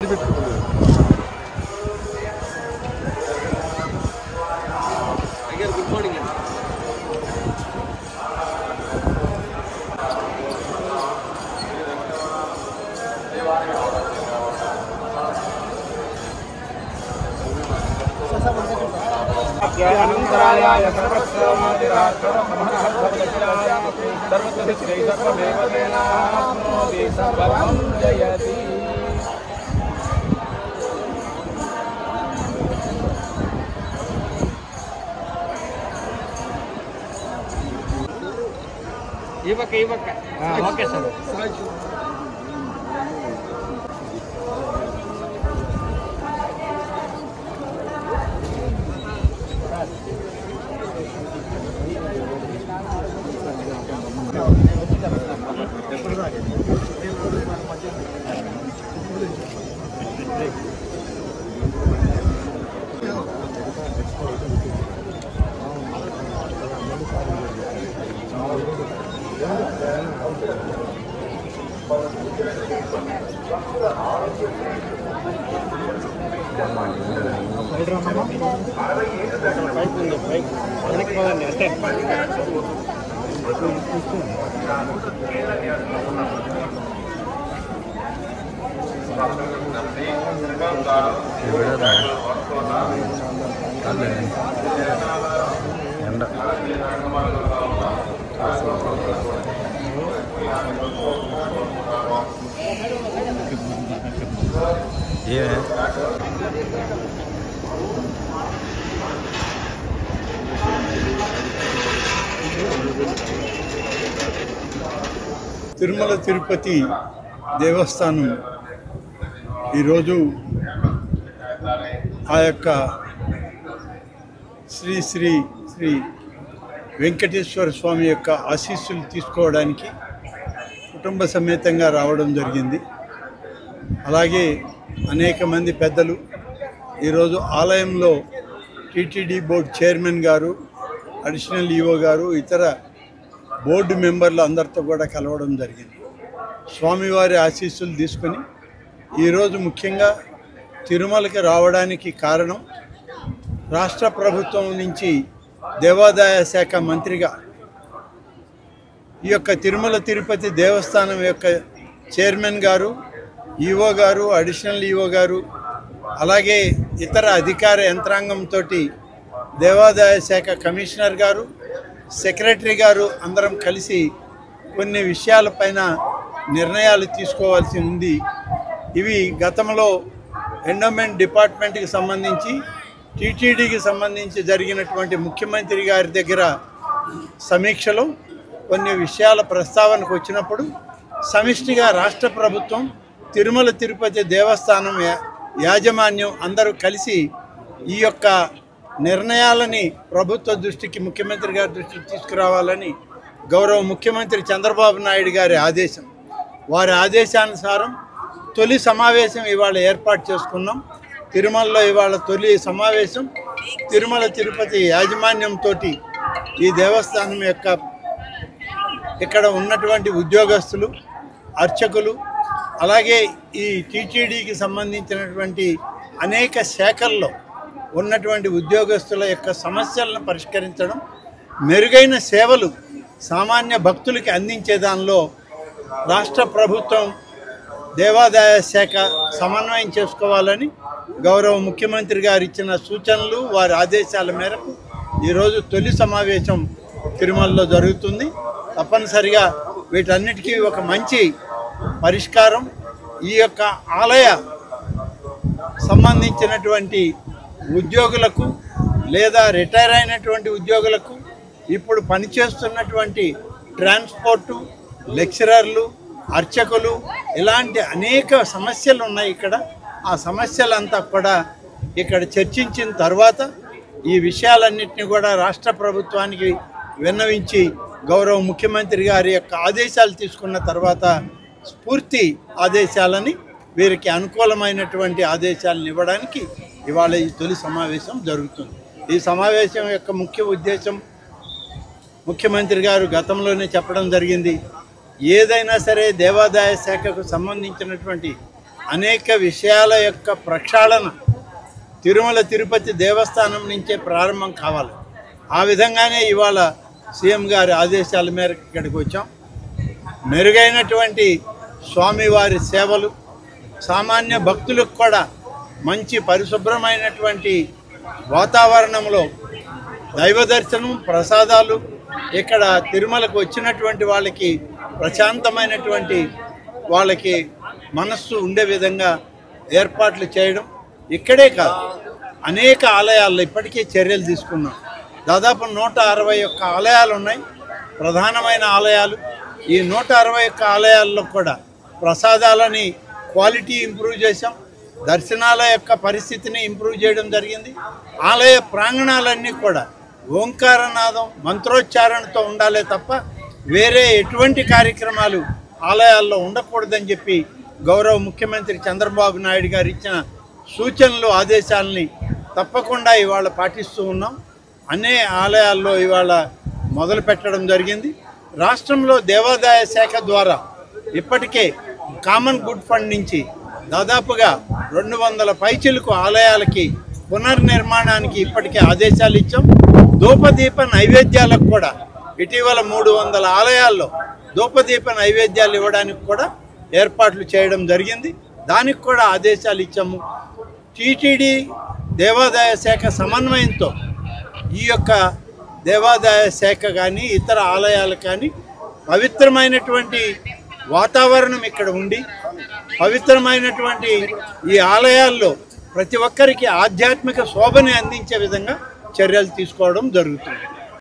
Good morning అండి. ఈ పక్క ఓకే సార్. తిరుమల తిరుపతి దేవస్థానం ఈరోజు ఆ యొక్క శ్రీ శ్రీ శ్రీ వెంకటేశ్వర స్వామి యొక్క ఆశీస్సులు తీసుకోవడానికి కుటుంబ సమేతంగా రావడం జరిగింది. అలాగే అనేక మంది పెద్దలు ఈరోజు ఆలయంలో టీటీడీ బోర్డు చైర్మన్ గారు, అడిషనల్ ఈఓ గారు, ఇతర బోర్డు మెంబర్లు అందరితో కూడా కలవడం జరిగింది. స్వామివారి ఆశీస్సులు తీసుకొని ఈరోజు ముఖ్యంగా తిరుమలకి రావడానికి కారణం రాష్ట్ర ప్రభుత్వం నుంచి దేవాదాయ శాఖ మంత్రిగా ఈ యొక్క తిరుమల తిరుపతి దేవస్థానం యొక్క చైర్మన్ గారు, ఈఓ గారు, అడిషనల్ ఈఓ గారు, అలాగే ఇతర అధికార యంత్రాంగంతో దేవాదాయ శాఖ కమిషనర్ గారు, సెక్రటరీ గారు అందరం కలిసి కొన్ని విషయాలపైన నిర్ణయాలు తీసుకోవాల్సి ఉంది. ఇవి గతంలో ఎండోమెంట్ డిపార్ట్మెంట్కి సంబంధించి, టీటీడీకి సంబంధించి జరిగినటువంటి ముఖ్యమంత్రి గారి దగ్గర సమీక్షలో కొన్ని విషయాల ప్రస్తావనకు వచ్చినప్పుడు సమిష్టిగా రాష్ట్ర ప్రభుత్వం, తిరుమల తిరుపతి దేవస్థానం యాజమాన్యం అందరూ కలిసి ఈ యొక్క నిర్ణయాలని ప్రభుత్వ దృష్టికి, ముఖ్యమంత్రి గారి దృష్టికి తీసుకురావాలని గౌరవ ముఖ్యమంత్రి చంద్రబాబు నాయుడు గారి ఆదేశం. వారి ఆదేశానుసారం తొలి సమావేశం ఇవాళ ఏర్పాటు చేసుకున్నాం. తిరుమలలో ఇవాళ తొలి సమావేశం తిరుమల తిరుపతి యాజమాన్యంతో, ఈ దేవస్థానం యొక్క ఇక్కడ ఉన్నటువంటి ఉద్యోగస్తులు, అర్చకులు, అలాగే ఈ టీటీడీకి సంబంధించినటువంటి అనేక శాఖల్లో ఉన్నటువంటి ఉద్యోగస్తుల యొక్క సమస్యలను పరిష్కరించడం, మెరుగైన సేవలు సామాన్య భక్తులకి అందించే దానిలో రాష్ట్ర ప్రభుత్వం, దేవాదాయ శాఖ సమన్వయం చేసుకోవాలని గౌరవ ముఖ్యమంత్రి గారు ఇచ్చిన సూచనలు, వారి ఆదేశాల మేరకు ఈరోజు తొలి సమావేశం తిరుమలలో జరుగుతుంది. తప్పనిసరిగా వీటన్నిటికీ ఒక మంచి పరిష్కారం, ఈ యొక్క ఆలయ సంబంధించినటువంటి ఉద్యోగులకు లేదా రిటైర్ అయినటువంటి ఉద్యోగులకు, ఇప్పుడు పనిచేస్తున్నటువంటి ట్రాన్స్పోర్టు, లెక్చరర్లు, అర్చకులు, ఇలాంటి అనేక సమస్యలు ఉన్నాయి ఇక్కడ. ఆ సమస్యలంతా కూడా ఇక్కడ చర్చించిన తర్వాత ఈ విషయాలన్నింటినీ కూడా రాష్ట్ర ప్రభుత్వానికి విన్నవించి గౌరవ ముఖ్యమంత్రి గారి యొక్క ఆదేశాలు తీసుకున్న తర్వాత స్ఫూర్తి ఆదేశాలని, వీరికి అనుకూలమైనటువంటి ఆదేశాలను ఇవ్వడానికి ఇవాళ ఈ తొలి సమావేశం జరుగుతుంది. ఈ సమావేశం యొక్క ముఖ్య ఉద్దేశం ముఖ్యమంత్రి గారు గతంలోనే చెప్పడం జరిగింది. ఏదైనా సరే దేవాదాయ శాఖకు సంబంధించినటువంటి అనేక విషయాల యొక్క ప్రక్షాళన తిరుమల తిరుపతి దేవస్థానం నుంచే ప్రారంభం కావాలి. ఆ విధంగానే ఇవాళ సీఎం గారి ఆదేశాల మేరకు ఇక్కడికి వచ్చాం. మెరుగైనటువంటి స్వామివారి సేవలు, సామాన్య భక్తులకు కూడా మంచి పరిశుభ్రమైనటువంటి వాతావరణంలో దైవ దర్శనం, ప్రసాదాలు, ఇక్కడ తిరుమలకు వచ్చినటువంటి వాళ్ళకి ప్రశాంతమైనటువంటి వాళ్ళకి మనస్సు ఉండే విధంగా ఏర్పాట్లు చేయడం. ఇక్కడే కాదు, అనేక ఆలయాల్లో ఇప్పటికే చర్యలు తీసుకున్నాం. దాదాపు 161 ఆలయాలు ఉన్నాయి, ప్రధానమైన ఆలయాలు. ఈ 161 ఆలయాల్లో కూడా ప్రసాదాలని క్వాలిటీ ఇంప్రూవ్ చేశాం. దర్శనాల యొక్క పరిస్థితిని ఇంప్రూవ్ చేయడం జరిగింది. ఆలయ ప్రాంగణాలన్నీ కూడా ఓంకారనాదం, మంత్రోచ్చారణతో ఉండాలే తప్ప వేరే ఎటువంటి కార్యక్రమాలు ఆలయాల్లో ఉండకూడదని చెప్పి గౌరవ ముఖ్యమంత్రి చంద్రబాబు నాయుడు గారు ఇచ్చిన సూచనలు, ఆదేశాలని తప్పకుండా ఇవాళ పాటిస్తూ ఉన్నాం. అనే ఆలయాల్లో ఇవాళ మొదలు పెట్టడం జరిగింది. రాష్ట్రంలో దేవాదాయ శాఖ ద్వారా ఇప్పటికే కామన్ గుడ్ ఫండ్ నుంచి దాదాపుగా 200 పైచిలకు ఆలయాలకి పునర్నిర్మాణానికి ఇప్పటికే ఆదేశాలు ఇచ్చాం. ధూపదీప నైవేద్యాలకు కూడా ఇటీవల 300 ఆలయాల్లో ధూపదీప నైవేద్యాలు ఇవ్వడానికి కూడా ఏర్పాట్లు చేయడం జరిగింది. దానికి కూడా ఆదేశాలు ఇచ్చాము. టీటీడీ దేవాదాయ శాఖ సమన్వయంతో ఈ యొక్క దేవాదాయ శాఖ కానీ ఇతర ఆలయాలు కానీ పవిత్రమైనటువంటి వాతావరణం ఇక్కడ ఉండి, పవిత్రమైనటువంటి ఈ ఆలయాల్లో ప్రతి ఒక్కరికి ఆధ్యాత్మిక శోభని అందించే విధంగా చర్యలు తీసుకోవడం జరుగుతుంది.